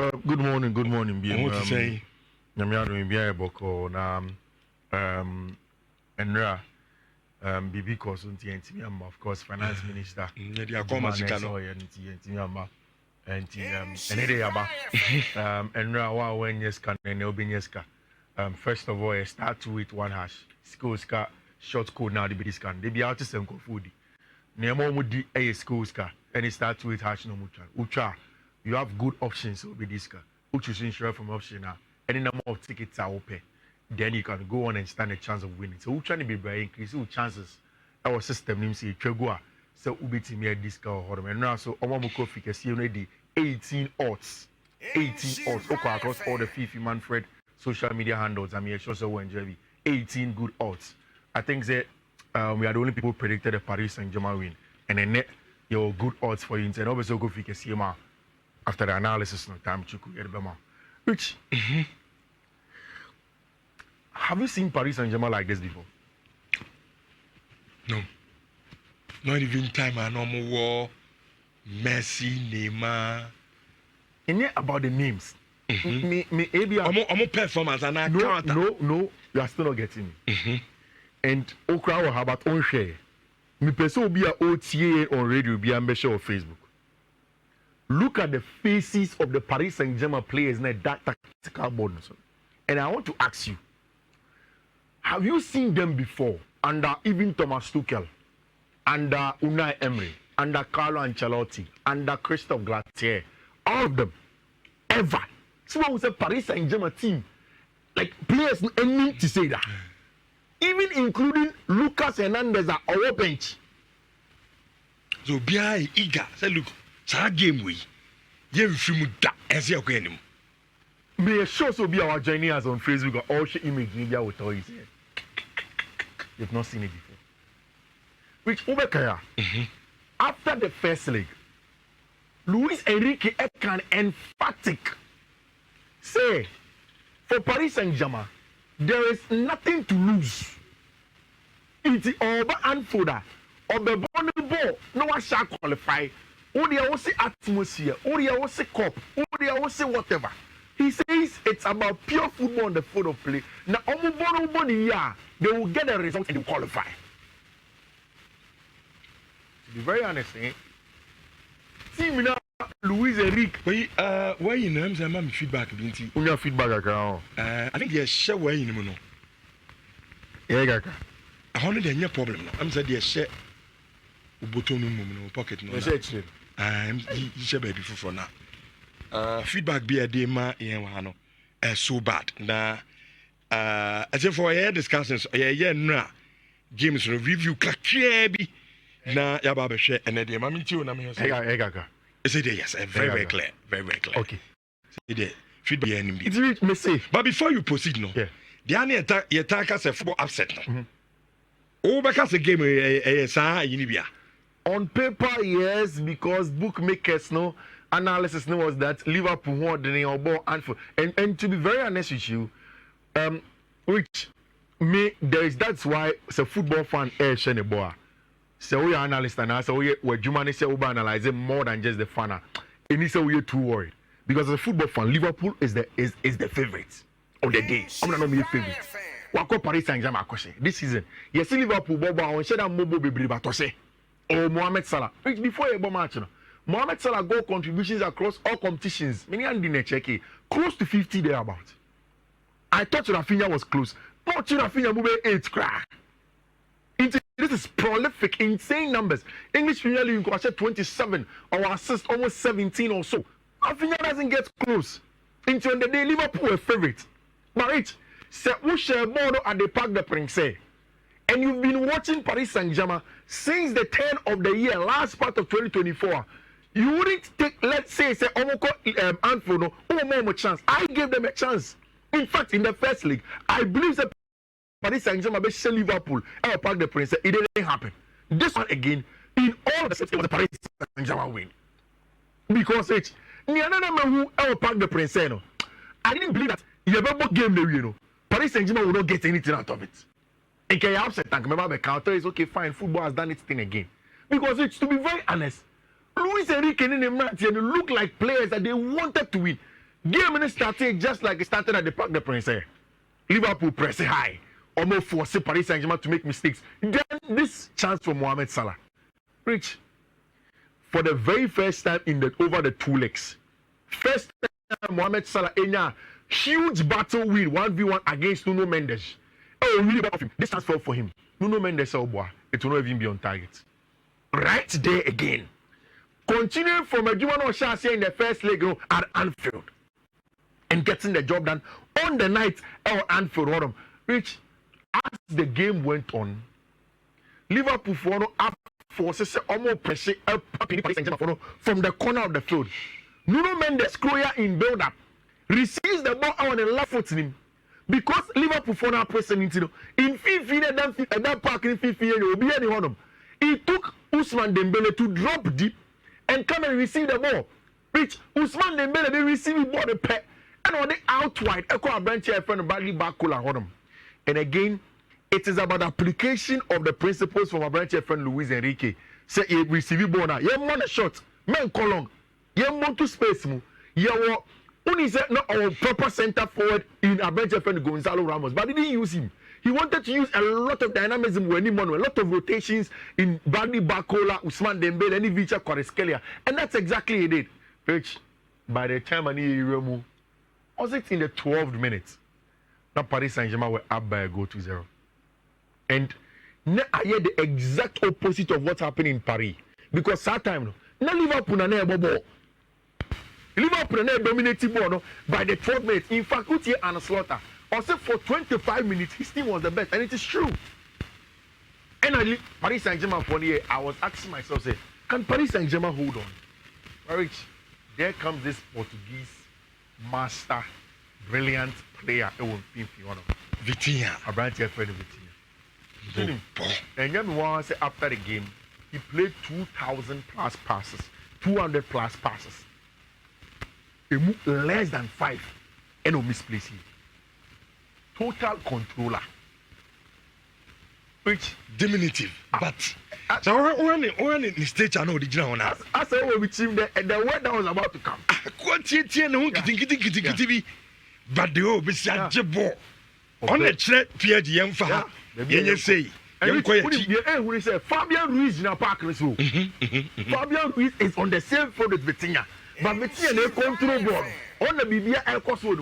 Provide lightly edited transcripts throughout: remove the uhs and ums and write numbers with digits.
Good morning, I want to say, Nyamiado Mbia Boko na Enra BB Kosunti and of course Finance Minister. They are coming and Enra wa when yeska and Obinyeska. First of all, start with one hash. Schools ka short code now the bit scan. They be out to send food. Nemo mudi a schools ka and it starts with hash no mucha. Ucha. You have good options with this car. Who choose insure from option now? Any number of tickets are open. Then you can go on and stand a chance of winning. So who trying to be very increase your chances? Our system name say Chegua. So ubiti me a discount or and now so Omamuko figure see already 18 odds. 18 odds. Okay, across all the Fiifi Manfred social media handles. I mean sure so enjoy 18 good odds. I think that we are the only people predicted the Paris Saint-Germain win. And then net your good odds for you and obviously go figure see after the analysis, no time to get Which have you seen Paris Saint-Germain like this before? No. Not even time I normal war. Messi, Neymar. And yet about the names. I'm a performance and I can't. No, you are still not getting me. And Okra will have about own share. Me person will be a OTA on radio, be a measure of Facebook. Look at the faces of the Paris Saint-Germain players in that tactical board. And I want to ask you, have you seen them before under even Thomas Tuchel, under Unai Emery, under Carlo Ancelotti, under Christophe Galtier, all of them, ever? Someone who said Paris Saint-Germain team, like players, need to say that. Even including Lucas Hernandez at our bench. So be eager. Say, look. That game we film that as your game. May sure so be our journeyers on Facebook or all she image media will tell you. You've not seen it before. Which Obekaya, after the first leg, Luis Enrique can emphatic say for Paris Saint-Germain, there is nothing to lose. It's over and further. Or the ball, no one shall qualify. Odia will say atmosphere, Odia will say cup, Odia will say whatever. He says it's about pure football on the field of play. Now, they will get a result and they qualify. To be very honest, team now, Luis Enrique. Why you know I'm feedback? Your feedback, I think there's share where you know. Yeah, I want to problem. I'm saying there's share. Pocket no. I'm baby for now. Feedback be a day ma so bad. Na as if for air discussions, na games review kakrebi na yaba share and the mami too na me say. Is it yes, very clear, very clear. Okay. Say feedback enemy. It's me say. But before you proceed no. Yeah. The any attack as a football upset no. Oh, because the game yinibia. On paper, yes, because bookmakers know analysis was that Liverpool won the ball and to be very honest with you, which me that's why it's a football fan shene boa. So we are analysts and so we Jumani say we analyzing more than just the fan. And he say we are too worried because as a football fan, Liverpool is the favorite of the day. I'm not my favorite. Wako Paris Saint-Germain this season. Yes, Liverpool boba on sheda mobo bebre batose. Or Mohamed Salah. Before a match, Mohamed Salah goal contributions across all competitions. Many and didn't check it. Close to 50 thereabout. I thought Rafinha was close. Not Rafinha moving 8 crack. This is prolific, insane numbers. English Premier League you can 27 or assist almost 17 or so. Rafinha doesn't get close. Into the day Liverpool a favorite. But it say who share more at the Parc des Princes. And you've been watching Paris Saint-Germain since the turn of the year, last part of 2024. You wouldn't take, let's say Anfield, more chance. I gave them a chance. In fact, in the first league, I believe that Paris Saint-Germain beat Liverpool at Parc des Princes. It didn't happen. This one again, in all the sets, it was the Paris Saint-Germain win. Because it's Parc des Princes. I didn't believe that you ever bought game there, Paris Saint-Germain will not get anything out of it. And can you upset and remember the counter is okay, fine, football has done its thing again. Because it's, to be very honest, Luis Enrique and Martin look like players that they wanted to win. Game started just like it started at the Parc des Princes. Liverpool press high, almost force Paris Saint-Germain to make mistakes. Then this chance for Mohamed Salah, Rich, for the very first time over the 2 legs, first time Mohamed Salah in a huge battle win 1v1 against Nuno Mendes. Oh, really bad of him. This transfer for him. Nuno Mendes, oh boy, it will not even be on target. Right there again. Continuing from a Juman Oshasi in the first leg at Anfield and getting the job done on the night at Anfield. Which, as the game went on, Liverpool forces almost pressure up from the corner of the field. Nuno Mendes, Kroya in build-up, receives the ball on the left foot in him. Because Liverpool for now pressing into in Fiifi that park in Fiifi, he took Ousmane Dembele to drop deep and come and receive the ball. Which Ousmane Dembele they receive the ball the pet and on the out wide. Echo a branch here friend badly back cool. And again, it is about application of the principles from our branch here friend Luis Enrique. Say he receive ball now. You want a shot, man long. You want to space mu. You want only said not our proper center forward in our branch here friend Gonzalo Ramos, but he didn't use him. He wanted to use a lot of dynamism when he won, a lot of rotations in Bradley Barcola, Ousmane Dembele, and Ivica Kvaratskhelia. And that's exactly what he did. Which, by the time I need Remu, was it in the 12th minute? Now Paris Saint-Germain were up by a goal to 0. And now I hear the exact opposite of what's happening in Paris. Because that time, now Liverpool na na ball. Liverpool na dominating ball by the 12th minute. In fact, Utier and Slaughter. Also for 25 minutes, his team was the best, and it is true. And I leave Paris Saint-Germain for the year. I was asking myself, say, can Paris Saint-Germain hold on? Rich, there comes this Portuguese master, brilliant player. Vitinha. A branch here friend Vitinha. And then one say after the game, he played 2,000 plus passes, 200 plus passes. He moved less than 5, and no misplacing. Total controller. Which diminutive, but so when the stage I know the general now. I said we with him there, and the weather was about to come. But the old Bissajabo on the threat, Pierre the young father. You say, we say Fabian Ruiz in a park. Fabian Ruiz is on the same field with Vitinha, but Vitinha they control ball on the BBA El Coso.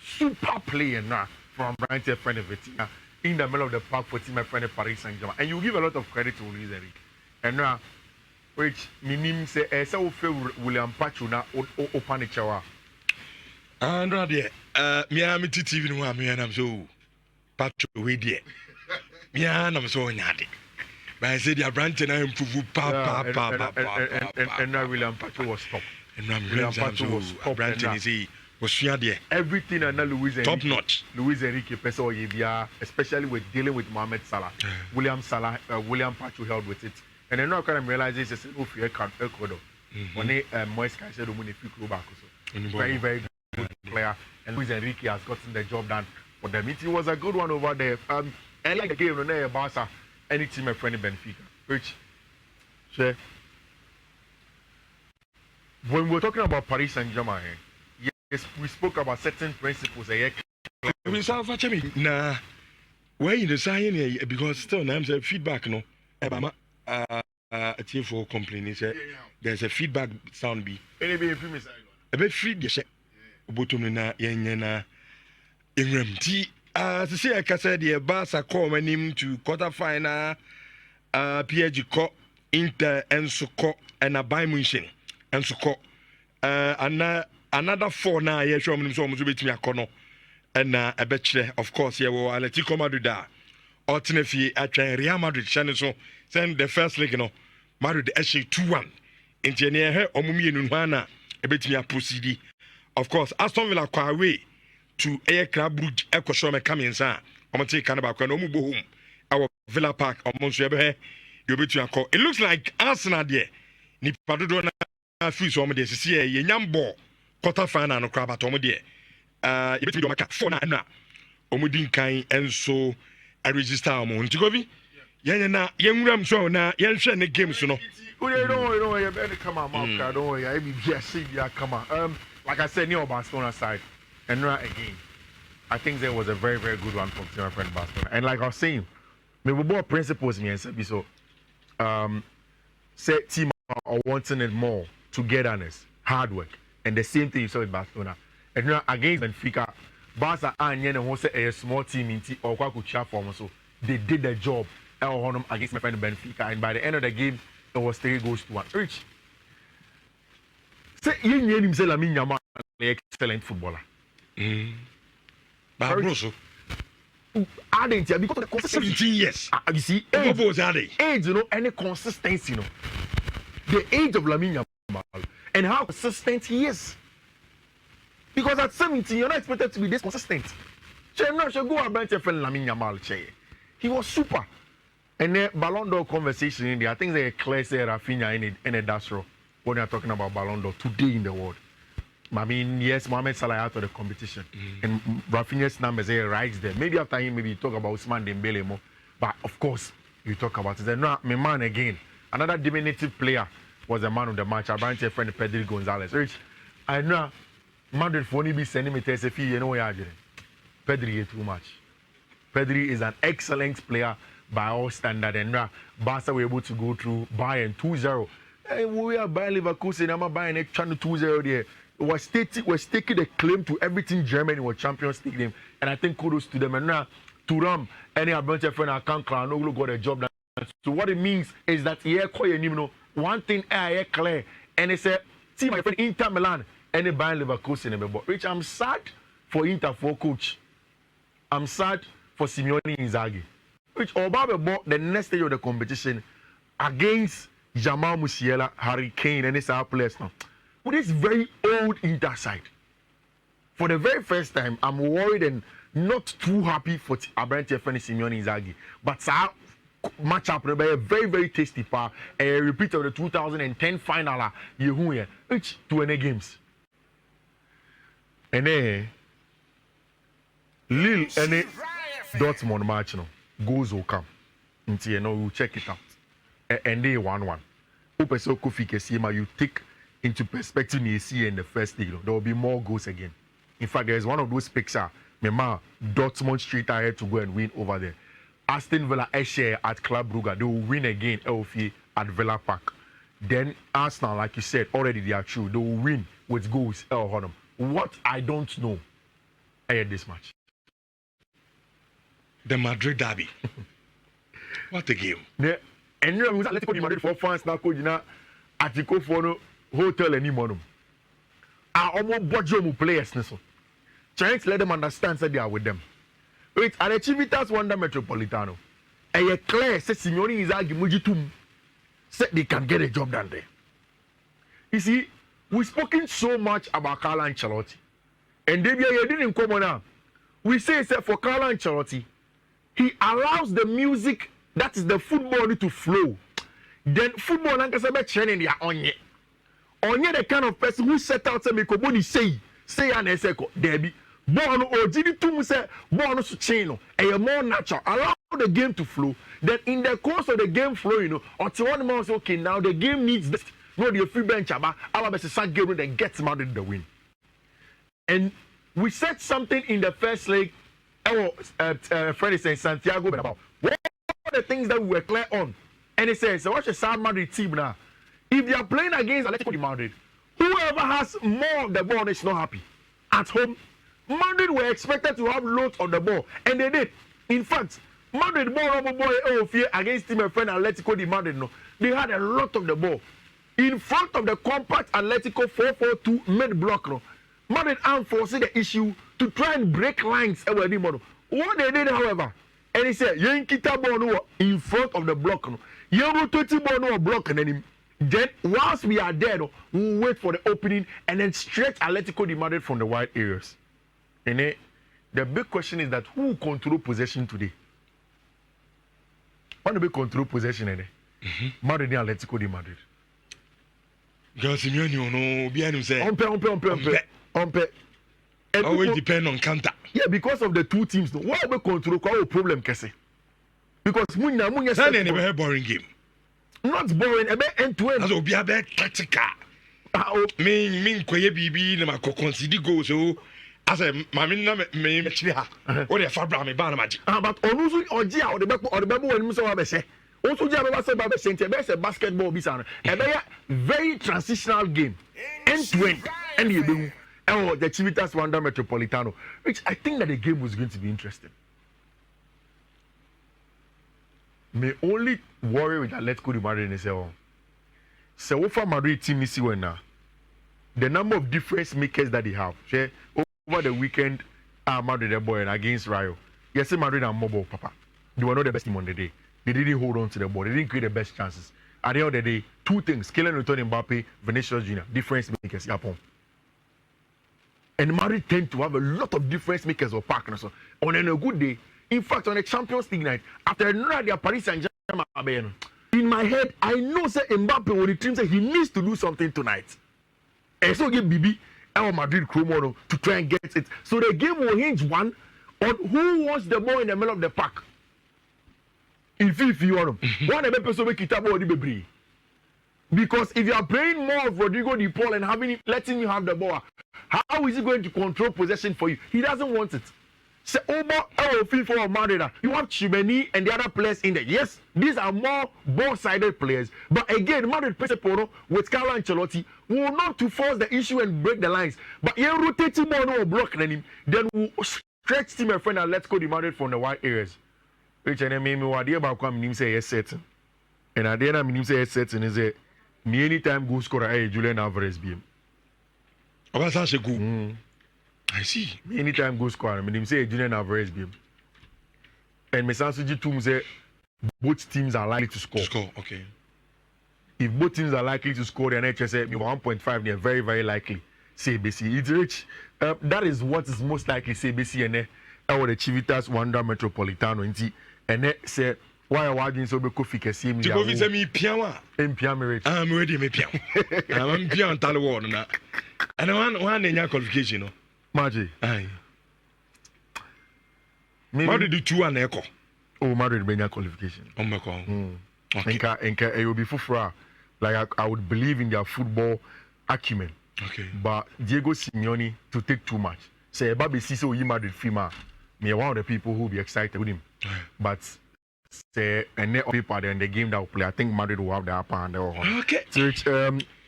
Super player now. From Brian friend of Vitinha in the middle of the park for team my friend Paris Saint-Germain. And you give a lot of credit to Luis Enrique. And now, which meaning say, so William Pachu now open the chawa. And rather, Miami TV no am and I'm so Pachu we dear. Mian I'm so nyadi. But I said, your branch and I improve and now William Pachu was stopped. And now William Pachu was stopped. Branch and he everything and Luis top notch. Luis Enrique Peso Yevia, especially with dealing with Mohamed Salah. William Pachu held with it. And then now I kind of realize this is a fear card Ecuador. When they Moise said when if you go back also. Very, very good player. And Luis Enrique has gotten the job done for them. It was a good one over there. And like the game on Barca, any team my friend in Benfica. Which when we're talking about Paris Saint-Germain, yes, we spoke about certain principles. We saw nah, where in the science because still I'm saying feedback no. A team for complaining there's a feedback sound be. Any be a bit free the check. Bottom na yena Ingram T. To say I can say the Barca call my name to quarter final. PSG call Inter and Soko and a Bayern Munich and Soko. Another 4 now, yeah, show me so much bit me a corner. And a betche, of course, yeah, well, Atletico Madrid, alternately at Real Madrid, Shannon, so send the first leg, you know, Madrid actually 2-1. Engineer her, Omumi and Unwana, a bit me a proceed. Of course, Aston Villa quite away to Air Club Bridge, Echo Shome coming, sir. I'm going to take Canada, no move home. Our Villa Park, or Monsieur, you'll be to a call. It looks like Arsenal there. Nipadona feels some of this, see a young ball. Quarter final no crab at Omodie. You bet me do 4 na. Omodin kind and so I register Montigovi. Yana, young Ram so na, young Shen the games, you know. You better come on, Mark. Don't worry, I be see ya come on. like I said, near Barcelona side, and again, I think there was a very, very good one from my friend Barcelona. And like I was saying, maybe more principles me and so say team are wanting it more, togetherness, hard work, and the same thing you saw with Barcelona. And against Benfica, Barca and who say a small team in or could chat for so they did their job against my friend Benfica, and by the end of the game, it was 3-1. Rich. Say you knew him say Lamine Yamal excellent footballer. But also, I didn't because of the consistency. 17 years. You see, What was that? age, any consistency, the age of Lamine Yamal and how consistent he is. Because at 17, you're not expected to be this consistent. Go about your friend Lamine Yamal. He was super. And the Ballon d'Or conversation in there, I think they clear say Rafinha in a Dastro when they're talking about Ballon d'Or today in the world. I mean, yes, Mohamed Salah out of the competition. And Rafinha's numbers are right there. Maybe after him, maybe you talk about Ousmane Dembele more. But of course, you talk about it. Then, no, my man again. Another diminutive player was the man of the match. I brought your friend Pedri Gonzalez. Rich, I know Madrid for only be sending me to SFE, you know what you're doing. Pedri is too much. Pedri is an excellent player by all standards. And Barca were able to go through Bayern 2-0. Hey, we are buying Leverkusen, I'm buying a channel 2-0 there. Was taking the claim to everything Germany was Champions League game, and I think kudos to them. And now to them, any bunch of friends I can't clan no got a job done. So what it means is that one thing I clear, and they said, see my friend Inter Milan, any buying Leverkusen, but Rich, I'm sad for Inter for coach. I'm sad for Simeone Inzaghi. Which Obama bought the next stage of the competition against Jamal Musiala, Harry Kane, and it's our players now. With this very old Inter side, for the very first time, I'm worried and not too happy for Abrante friend Simeone Inzaghi. But match up by a very, very tasty part. A repeat of the 2010 final, which 20 games. And then Lille and Dortmund match goals will come. We'll check it out. And they 1-1. Upeso Kofi Kesima, you take into perspective you see in the first league, there will be more goals again. In fact, there is one of those pictures, Dortmund straight ahead to go and win over there. Aston Villa share at Club Brugge, they will win again at Villa Park. Then Arsenal, like you said, already they are true. They will win with goals. What I don't know ahead this match. The Madrid derby. What a game. And you know, Atletico Madrid for fans now, Atletico for hotel anymore. I almost budget players. Trying to let them understand that they are with them. Wait, at the Civitas Wanda Metropolitano, a clear says Signori Inzaghi said they can get a job done there. You see, we've spoken so much about Carlo Ancelotti, and they didn't come on now. We say for Carlo Ancelotti, he allows the music that is the football to flow. Then football and Kasabe training their onye. Onye the kind of person who set out to make a body say an eseko Debbie. Born or did it to say born to chain and more natural. Allow the game to flow. Then in the course of the game flow, or to one month, okay, now the game needs this. No, the free bench about our best game then gets Madrid the win. And we said something in the first leg. Freddie said Santiago about what are the things that we were clear on. And he says, so what's the South Madrid team now? If they are playing against Atletico Madrid, whoever has more of the ball is not happy. At home, Madrid were expected to have loads of the ball, and they did. In fact, Madrid against team friend Atletico de Madrid, they had a lot of the ball. In front of the compact Atletico 4-4-2 mid-block, Madrid enforced the issue to try and break lines. What they did, however, and he said, Yankita ball in front of the block. You rotate ball block and then whilst we are there, we'll wait for the opening and then stretch Atletico de Madrid from the wide areas. And the big question is that who control possession today? What the control possession? Madrid and Atletico de Madrid. Because you know, always depend on counter. Yeah, because of the two teams. Why we control? What problem, Kese? Because Munya that's a boring game. Not boring. A bit end to end. That's a bit tactical. Me koye bibi na consider go so as a mami na me chiri ha o de fa bra me ba na maji but onu so oji a o de be wonu so wa be se o so ji a be say ba be se nti be say basketball bi sa no e be very transitional game end to end and you be the Civitas Wanda Metropolitano, which I think that the game was going to be interesting. My only worry with Atletico de Madrid is so far Madrid team is now the number of difference makers that they have. Say, over the weekend, Madrid boy against Rayo. Yes, Madrid are mobile, Papa. They were not the best team on the day. They didn't hold on to the ball. They didn't create the best chances. At the end of the day, two things: Kylian Mbappe, Vinicius Junior, difference makers. Yapon. And Madrid tend to have a lot of difference makers or partners. So on a good day, in fact, on a Champions League night, after another Paris Saint-Germain, in my head, I know say Mbappe will return say he needs to do something tonight. And so give Bibi our Madrid Chromono to try and get it. So the game will hinge one on who wants the ball in the middle of the park. In Fiifi one of the person make it up or the because if you are playing more of Rodrigo de Paul and letting you have the ball, how is he going to control possession for you? He doesn't want it. Say, FIFA or Madrid, you have Chimeni and the other players in there. Yes, these are more ball-sided players. But again, Madrid Peseporo with Carlo Ancelotti will not to force the issue and break the lines. But you rotate him or block him, then we'll stretch him a friend and let's go to Madrid from the wide areas. Which and then maybe what about come say yes certain. And at the end of say yes certain is a anytime goal scorer Julian Alvarez BM. Oh, that's a good. I see. Anytime goal scorer, I say Julian Alvarez BM. And Mesansuji Tum say both teams are likely to score. Okay. If both teams are likely to score, then I say 1.5, they're very, very likely. Say BC. It's rich. That is what is most likely say BC and the Civitas Wanda Metropolitano. And then say why are you so be coffee kesi mi ya. Tiko mi piawa. Piawa rich. I'm ready me piawa. I'm piawa talo word na. And one enya qualification no. Maji. Aye. Madrid do 2 and echo. Oh, Madrid benya qualification. Oh my god. Okay. Enka it will be fufra. Like I would believe in their football acumen. Okay. But Diego Simeone to take too much. Say Babi Siso yi Madrid Fima. Me one of the people who will be excited with him. But say and net people in the game that will play. I think Madrid will have the upper hand. Okay. So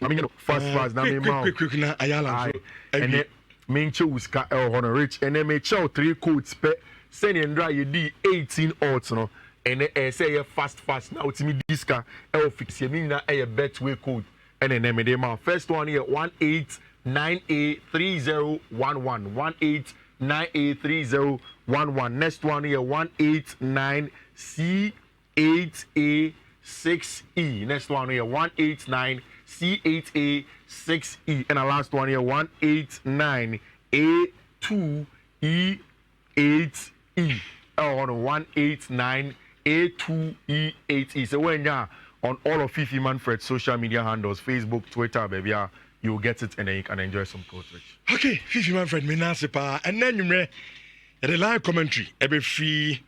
I mean fast now me quick na Ayala. And then main show was honor rich and then me show 3 codes pe send and dry you d 18 odds no and then say fast now to me this car fix you mean na bet way code and then me dey first one here 189A3011 189A3011 next one here 189C8A6E next one here 189C8A6E and the last one here 189A2E8E on 189A2E8E. So when you're on all of Fiifi Manfred social media handles, Facebook, Twitter, baby, you'll get it and then you can enjoy some coverage. Okay, Fiifi Manfred, me nasipa, and then you may the live commentary every free